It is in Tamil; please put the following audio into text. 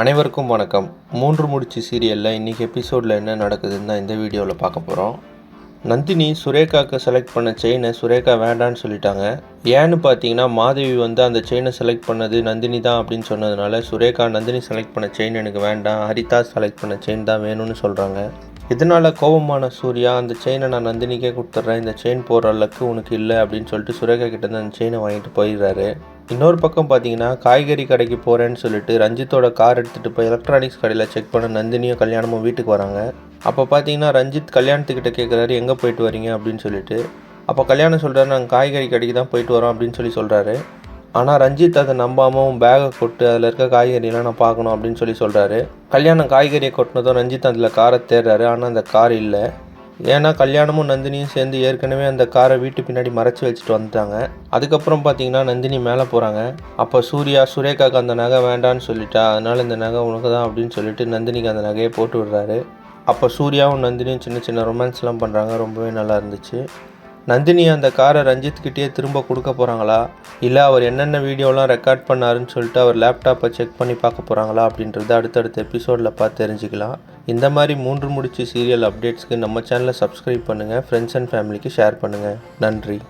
அனைவருக்கும் வணக்கம். 3 முடிச்சு சீரியலில் இன்றைக்கி எபிசோடில் என்ன நடக்குதுன்னு தான் இந்த வீடியோவில் பார்க்க போகிறோம். நந்தினி சுரேகாவுக்கு செலக்ட் பண்ண செயினை சுரேகா வேண்டான்னு சொல்லிட்டாங்க. ஏன்னு பார்த்தீங்கன்னா மாதவி அந்த செயினை செலக்ட் பண்ணது நந்தினி தான் அப்படின்னு சொன்னதுனால சுரேகா நந்தினி செலக்ட் பண்ண செயின் எனக்கு வேண்டாம், ஹரிதா செலக்ட் பண்ண செயின் தான் வேணும்னு சொல்கிறாங்க. இதனால் கோபமான சூர்யா அந்த செயினை நான் நந்தினிக்கே கொடுத்துட்றேன், இந்த செயின் போடுற அளவுக்கு உனக்கு இல்லை அப்படின்னு சொல்லிட்டு சுரேகா கிட்டேருந்து அந்த செயினை வாங்கிட்டு போயிடுறாரு. இன்னொரு பக்கம் பார்த்தீங்கன்னா காய்கறி கடைக்கு போகிறேன்னு சொல்லிட்டு ரஞ்சித்தோட கார் எடுத்துகிட்டு போய் எலக்ட்ரானிக்ஸ் கடையில் செக் பண்ண நந்தினியும் கல்யாணமும் வீட்டுக்கு வராங்க. அப்போ பார்த்தீங்கன்னா ரஞ்சித் கல்யாணத்துக்கிட்ட கேட்குறாரு எங்கே போயிட்டு வரீங்க அப்படின்னு சொல்லிட்டு. அப்போ கல்யாணம் சொல்கிறாரு நாங்கள் காய்கறி கடைக்கு தான் போயிட்டு வரோம் அப்படின்னு சொல்கிறாரு. ஆனால் ரஞ்சித் அதை நம்பாமல் பேகை கொட்டு அதில் இருக்க காய்கறியெல்லாம் நான் பார்க்கணும் அப்படின்னு சொல்கிறாரு. கல்யாணம் காய்கறியை கொட்டினதும் ரஞ்சித் அதில் காரை தேடுறாரு. ஆனால் அந்த கார் இல்லை. ஏன்னா கல்யாணமும் நந்தினியும் சேர்ந்து ஏற்கனவே அந்த காரை வீட்டு பின்னாடி மறைச்சி வச்சுட்டு வந்துட்டாங்க. அதுக்கப்புறம் பார்த்தீங்கன்னா நந்தினி மேலே போகிறாங்க. அப்போ சூர்யா சுரேகாவுக்கு அந்த நகை வேண்டான்னு சொல்லிட்டா, அதனால் இந்த நகை உனக்கு தான் அப்படின்னு சொல்லிட்டு நந்தினிக்கு அந்த நகையை போட்டு விடுறாரு. அப்போ சூர்யாவும் நந்தினியும் சின்ன சின்ன ரொமான்ஸ்லாம் பண்ணுறாங்க. ரொம்பவே நல்லா இருந்துச்சு. நந்தினி அந்த காரை ரஞ்சித்கிட்டே திரும்ப கொடுக்க போகிறாங்களா, இல்லை அவர் என்னென்ன வீடியோலாம் ரெக்கார்ட் பண்ணாருன்னு சொல்லிட்டு அவர் லேப்டாப்பை செக் பண்ணி பார்க்க போகிறாங்களா அப்படின்றத அடுத்தடுத்த எபிசோடில் பார்த்து தெரிஞ்சுக்கலாம். இந்த மாதிரி 3 முடிச்சு சீரியல் அப்டேட்ஸ்க்கு நம்ம சேனலை சப்ஸ்கிரைப் பண்ணுங்கள், ஃப்ரெண்ட்ஸ் அண்ட் ஃபேமிலிக்கு ஷேர் பண்ணுங்கள். நன்றி.